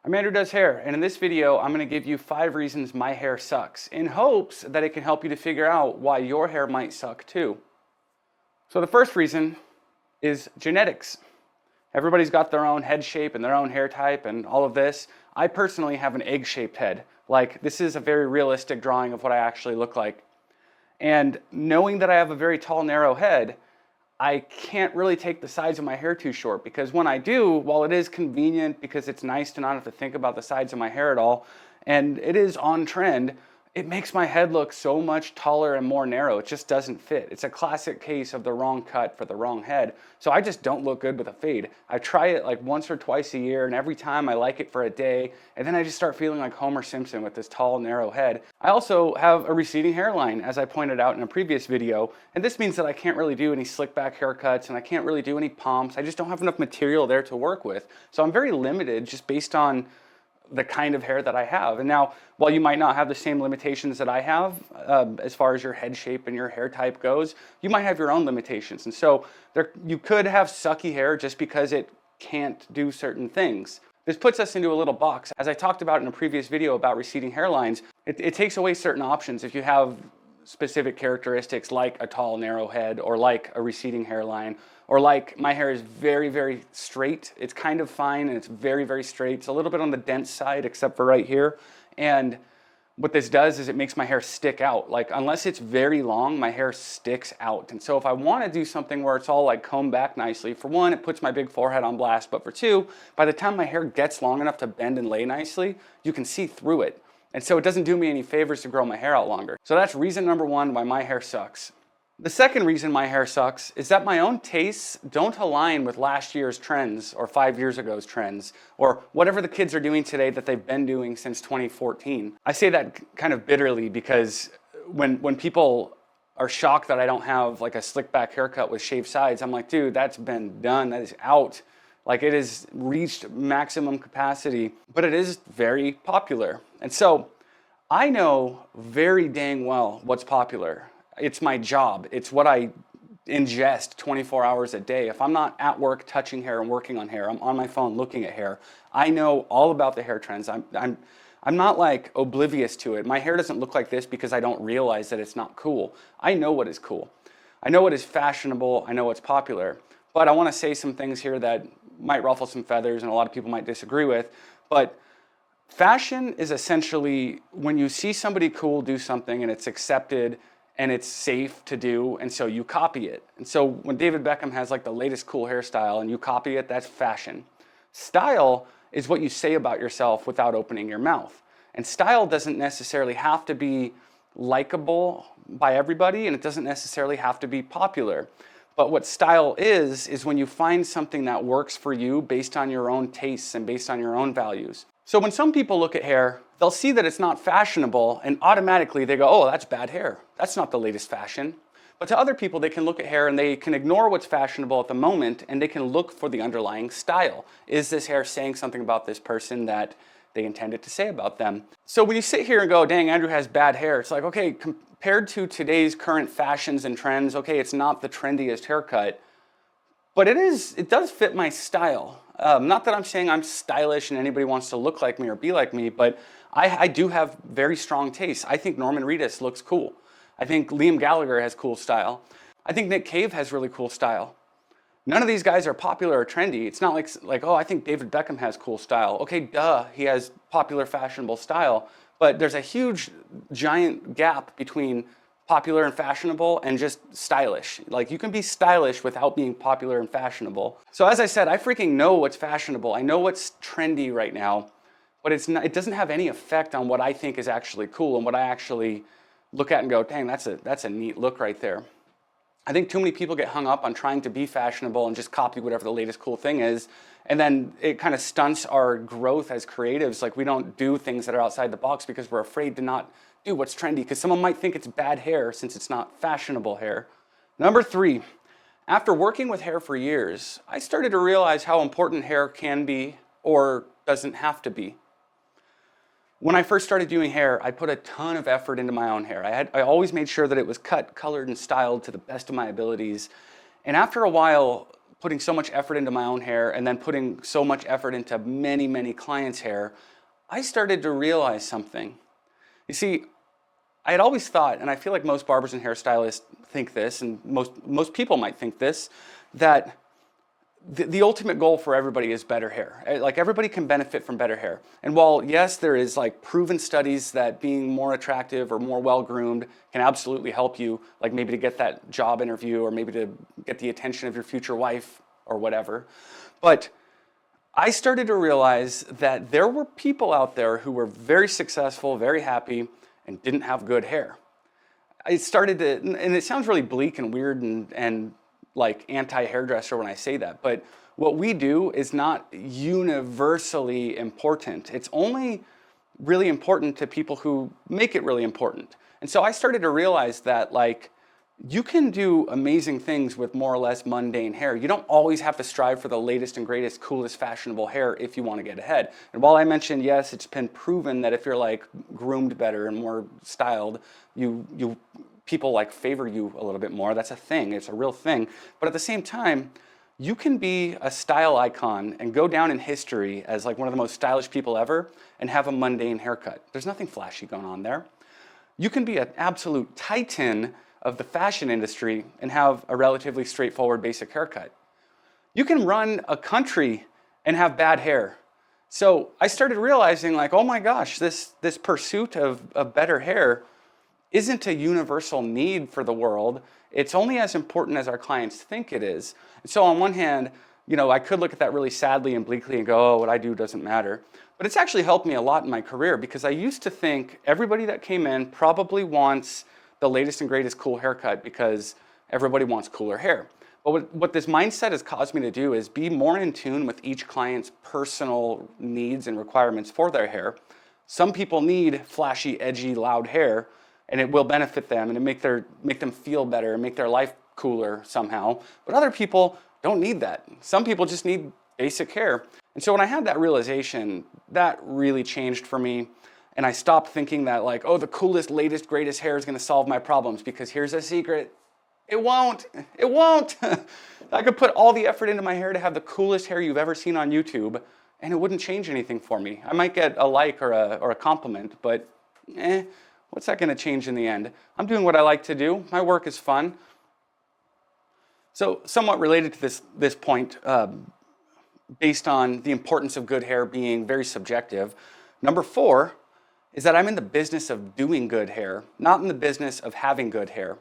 I'm Andrew Does Hair, and in this video, I'm going to give you 5 reasons my hair sucks, in hopes that it can help you to figure out why your hair might suck too. So the first reason is genetics. Everybody's got their own head shape and their own hair type and all of this. I personally have an egg-shaped head. Like, this is a very realistic drawing of what I actually look like. And knowing that I have a very tall, narrow head, I can't really take the sides of my hair too short, because when I do, while it is convenient because it's nice to not have to think about the sides of my hair at all, and it is on trend, it makes my head look so much taller and more narrow. It just doesn't fit. It's a classic case of the wrong cut for the wrong head. So I just don't look good with a fade. I try it like once or twice a year, and every time I like it for a day, and then I just start feeling like Homer Simpson with this tall, narrow head. I also have a receding hairline, as I pointed out in a previous video, and this means that I can't really do any slick back haircuts, and I can't really do any pumps. I just don't have enough material there to work with. So I'm very limited just based on the kind of hair that I have. And now, while you might not have the same limitations that I have as far as your head shape and your hair type goes, you might have your own limitations. And so you could have sucky hair just because it can't do certain things. This puts us into a little box. As I talked about in a previous video about receding hairlines, it takes away certain options if you have specific characteristics like a tall, narrow head, or like a receding hairline, or like my hair is very, very straight. It's kind of fine and it's very, very straight. It's a little bit on the dense side except for right here. And what this does is it makes my hair stick out. Like, unless it's very long, my hair sticks out. And so if I want to do something where it's all like combed back nicely, for one, it puts my big forehead on blast, but for two, by the time my hair gets long enough to bend and lay nicely, you can see through it. And so it doesn't do me any favors to grow my hair out longer. So that's reason number 1 why my hair sucks. The second reason my hair sucks is that my own tastes don't align with last year's trends or 5 years ago's trends or whatever the kids are doing today that they've been doing since 2014. I say that kind of bitterly because when people are shocked that I don't have like a slick back haircut with shaved sides, I'm like, dude, that's been done, that is out. Like, it has reached maximum capacity, but it is very popular. And so I know very dang well what's popular. It's my job. It's what I ingest 24 hours a day. If I'm not at work touching hair and working on hair, I'm on my phone looking at hair. I know all about the hair trends. I'm not like oblivious to it. My hair doesn't look like this because I don't realize that it's not cool. I know what is cool. I know what is fashionable. I know what's popular. But I want to say some things here that might ruffle some feathers and a lot of people might disagree with. But fashion is essentially when you see somebody cool do something and it's accepted and it's safe to do, and so you copy it. And so when David Beckham has like the latest cool hairstyle and you copy it, that's fashion. Style is what you say about yourself without opening your mouth. And style doesn't necessarily have to be likable by everybody, and it doesn't necessarily have to be popular. But what style is when you find something that works for you based on your own tastes and based on your own values. So when some people look at hair, they'll see that it's not fashionable and automatically they go, oh, that's bad hair. That's not the latest fashion. But to other people, they can look at hair and they can ignore what's fashionable at the moment and they can look for the underlying style. Is this hair saying something about this person that they intended to say about them? So when you sit here and go, dang, Andrew has bad hair, it's like, okay, compared to today's current fashions and trends, okay, it's not the trendiest haircut, but it does fit my style. Not that I'm saying I'm stylish and anybody wants to look like me or be like me, but I do have very strong taste. I think Norman Reedus looks cool. I think Liam Gallagher has cool style. I think Nick Cave has really cool style. None of these guys are popular or trendy. It's not like, oh, I think David Beckham has cool style. Okay, duh, he has popular, fashionable style. But there's a huge, giant gap between popular and fashionable and just stylish. Like, you can be stylish without being popular and fashionable. So as I said, I freaking know what's fashionable. I know what's trendy right now, but it doesn't have any effect on what I think is actually cool and what I actually look at and go, dang, that's a neat look right there. I think too many people get hung up on trying to be fashionable and just copy whatever the latest cool thing is. And then it kind of stunts our growth as creatives. Like, we don't do things that are outside the box because we're afraid to not do what's trendy because someone might think it's bad hair since it's not fashionable hair. Number 3, after working with hair for years, I started to realize how important hair can be or doesn't have to be. When I first started doing hair, I put a ton of effort into my own hair. I always made sure that it was cut, colored, and styled to the best of my abilities. And after a while, putting so much effort into my own hair and then putting so much effort into many, many clients' hair, I started to realize something. You see, I had always thought, and I feel like most barbers and hairstylists think this, and most people might think this, that the ultimate goal for everybody is better hair. Like everybody can benefit from better hair. And while yes, there is like proven studies that being more attractive or more well-groomed can absolutely help you, like maybe to get that job interview or maybe to get the attention of your future wife or whatever. But I started to realize that there were people out there who were very successful, very happy, and didn't have good hair. I started to, and it sounds really bleak and weird and like anti-hairdresser when I say that, but what we do is not universally important. It's only really important to people who make it really important. And so I started to realize that like you can do amazing things with more or less mundane hair. You don't always have to strive for the latest and greatest, coolest, fashionable hair if you want to get ahead. And while I mentioned, yes, it's been proven that if you're like groomed better and more styled, people like favor you a little bit more. That's a thing, it's a real thing. But at the same time, you can be a style icon and go down in history as like one of the most stylish people ever and have a mundane haircut. There's nothing flashy going on there. You can be an absolute titan of the fashion industry and have a relatively straightforward basic haircut. You can run a country and have bad hair. So I started realizing like, oh my gosh, this pursuit of better hair isn't a universal need for the world. It's only as important as our clients think it is. And so on one hand, you know, I could look at that really sadly and bleakly and go, oh, what I do doesn't matter. But it's actually helped me a lot in my career because I used to think everybody that came in probably wants the latest and greatest cool haircut because everybody wants cooler hair. But what this mindset has caused me to do is be more in tune with each client's personal needs and requirements for their hair. Some people need flashy, edgy, loud hair, and it will benefit them and make them feel better and make their life cooler somehow. But other people don't need that. Some people just need basic hair. And so when I had that realization, that really changed for me. And I stopped thinking that like, oh, the coolest, latest, greatest hair is gonna solve my problems, because here's a secret, it won't. I could put all the effort into my hair to have the coolest hair you've ever seen on YouTube, and it wouldn't change anything for me. I might get a like or a compliment, but what's that gonna change in the end? I'm doing what I like to do. My work is fun. So somewhat related to this point, based on the importance of good hair being very subjective, number 4 is that I'm in the business of doing good hair, not in the business of having good hair.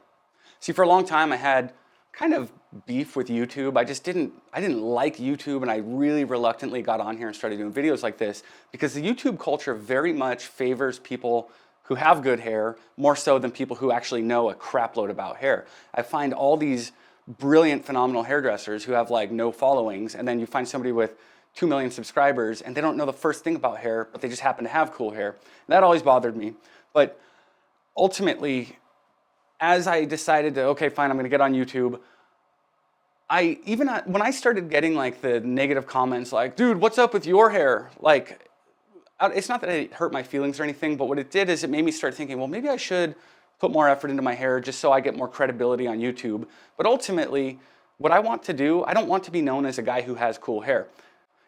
See, for a long time I had kind of beef with YouTube. I didn't like YouTube, and I really reluctantly got on here and started doing videos like this because the YouTube culture very much favors people who have good hair more so than people who actually know a crap load about hair. I find all these brilliant, phenomenal hairdressers who have like no followings, and then you find somebody with 2 million subscribers and they don't know the first thing about hair, but they just happen to have cool hair. And that always bothered me. But ultimately, as I decided to, okay, fine, I'm gonna get on YouTube, when I started getting like the negative comments like, dude, what's up with your hair? Like, it's not that it hurt my feelings or anything, but what it did is it made me start thinking, well, maybe I should put more effort into my hair just so I get more credibility on YouTube. But ultimately, what I want to do, I don't want to be known as a guy who has cool hair.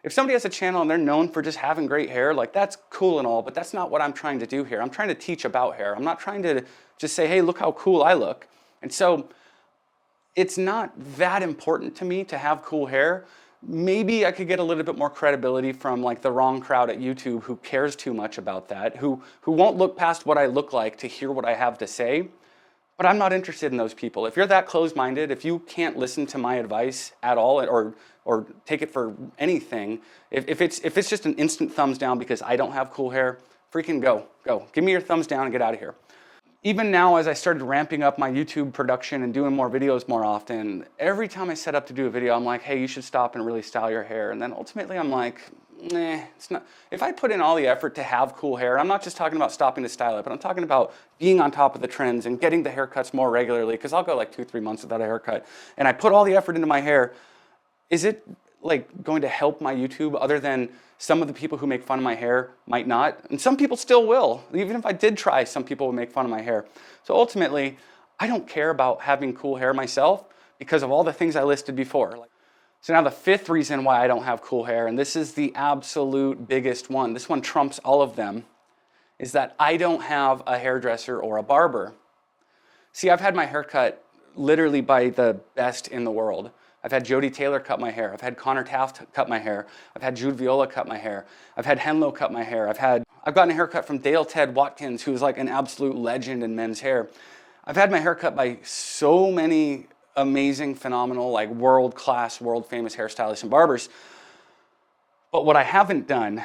If somebody has a channel and they're known for just having great hair, like that's cool and all, but that's not what I'm trying to do here. I'm trying to teach about hair. I'm not trying to just say, hey, look how cool I look. And so it's not that important to me to have cool hair. Maybe I could get a little bit more credibility from like the wrong crowd at YouTube who cares too much about that, who won't look past what I look like to hear what I have to say. But I'm not interested in those people. If you're that closed-minded, if you can't listen to my advice at all or take it for anything, if it's just an instant thumbs down because I don't have cool hair, freaking go. Give me your thumbs down and get out of here. Even now, as I started ramping up my YouTube production and doing more videos more often, every time I set up to do a video, I'm like, hey, you should stop and really style your hair. And then ultimately I'm like, it's not. If I put in all the effort to have cool hair, I'm not just talking about stopping to style it, but I'm talking about being on top of the trends and getting the haircuts more regularly, because I'll go like 2-3 months without a haircut, and I put all the effort into my hair. Is it like going to help my YouTube other than some of the people who make fun of my hair might not? And some people still will. Even if I did try, some people would make fun of my hair. So ultimately, I don't care about having cool hair myself because of all the things I listed before. So now the fifth reason why I don't have cool hair, and this is the absolute biggest one, this one trumps all of them, is that I don't have a hairdresser or a barber. See, I've had my hair cut literally by the best in the world. I've had Jody Taylor cut my hair. I've had Connor Taft cut my hair. I've had Jude Viola cut my hair. I've had Henlo cut my hair. I've gotten a haircut from Dale Ted Watkins, who's like an absolute legend in men's hair. I've had my hair cut by so many amazing, phenomenal, like world-class, world-famous hairstylists and barbers. But what I haven't done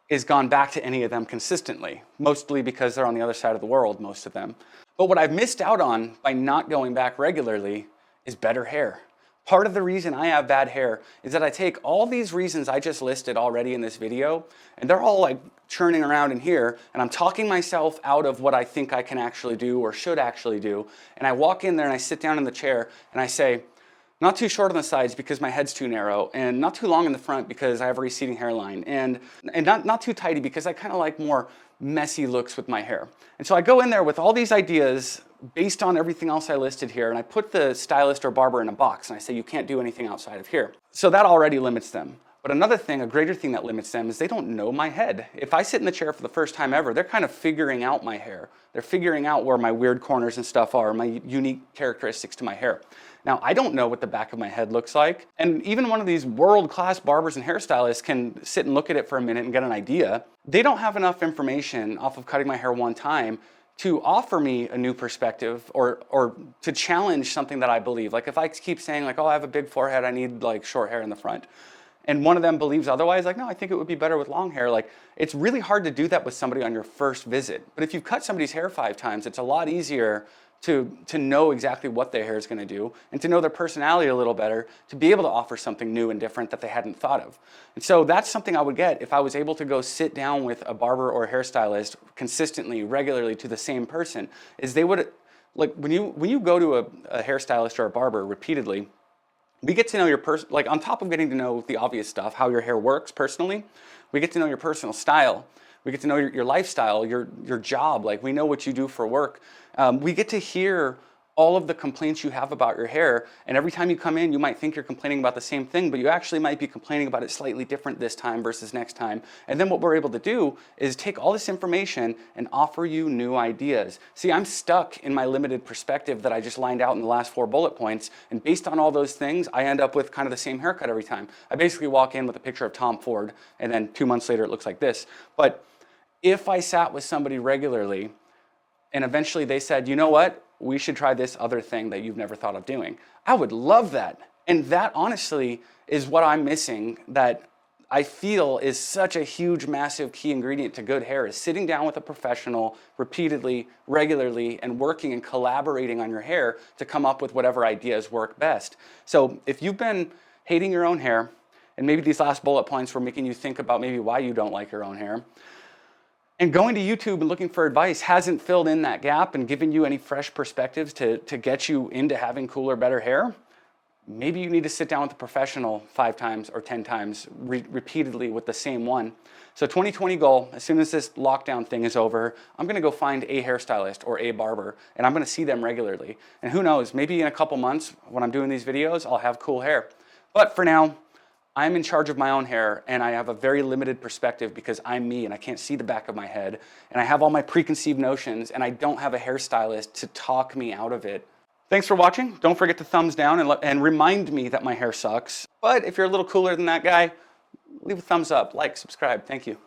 is gone back to any of them consistently, mostly because they're on the other side of the world, most of them. But what I've missed out on by not going back regularly is better hair. Part of the reason I have bad hair is that I take all these reasons I just listed already in this video, and they're all like churning around in here, and I'm talking myself out of what I think I can actually do or should actually do. And I walk in there and I sit down in the chair and I say, not too short on the sides because my head's too narrow, and not too long in the front because I have a receding hairline, and not too tidy because I kind of like more messy looks with my hair. And so I go in there with all these ideas based on everything else I listed here, and I put the stylist or barber in a box, and I say, you can't do anything outside of here. So that already limits them. But another thing, a greater thing that limits them, is they don't know my head. If I sit in the chair for the first time ever, they're kind of figuring out my hair. They're figuring out where my weird corners and stuff are, my unique characteristics to my hair. Now, I don't know what the back of my head looks like, and even one of these world-class barbers and hairstylists can sit and look at it for a minute and get an idea. They don't have enough information off of cutting my hair one time to offer me a new perspective or to challenge something that I believe. Like if I keep saying like, oh, I have a big forehead, I need like short hair in the front, and one of them believes otherwise, like, no, I think it would be better with long hair. Like, it's really hard to do that with somebody on your first visit. But if you've cut somebody's hair 5 times, it's a lot easier to know exactly what their hair is going to do and to know their personality a little better, to be able to offer something new and different that they hadn't thought of. And so that's something I would get if I was able to go sit down with a barber or a hairstylist consistently, regularly to the same person, is they would, like when you go to a hairstylist or a barber repeatedly, we get to know your person, like on top of getting to know the obvious stuff, how your hair works personally, we get to know your personal style. We get to know your lifestyle, your job, like we know what you do for work. We get to hear all of the complaints you have about your hair, and every time you come in, you might think you're complaining about the same thing, but you actually might be complaining about it slightly different this time versus next time. And then what we're able to do is take all this information and offer you new ideas. See, I'm stuck in my limited perspective that I just lined out in the last 4 bullet points, and based on all those things, I end up with kind of the same haircut every time. I basically walk in with a picture of Tom Ford, and then 2 months later it looks like this. But if I sat with somebody regularly, and eventually they said, you know what? We should try this other thing that you've never thought of doing, I would love that. And that honestly is what I'm missing, that I feel is such a huge, massive key ingredient to good hair, is sitting down with a professional repeatedly, regularly, and working and collaborating on your hair to come up with whatever ideas work best. So if you've been hating your own hair, and maybe these last bullet points were making you think about maybe why you don't like your own hair, and going to YouTube and looking for advice hasn't filled in that gap and given you any fresh perspectives to get you into having cooler, better hair, maybe you need to sit down with a professional 5 times or 10 times repeatedly with the same one. So 2020 goal, as soon as this lockdown thing is over, I'm gonna go find a hairstylist or a barber, and I'm gonna see them regularly. And who knows, maybe in a couple months when I'm doing these videos, I'll have cool hair. But for now, I'm in charge of my own hair, and I have a very limited perspective because I'm me and I can't see the back of my head, and I have all my preconceived notions, and I don't have a hairstylist to talk me out of it. Thanks for watching. Don't forget to thumbs down and remind me that my hair sucks. But if you're a little cooler than that guy, leave a thumbs up, like, subscribe. Thank you.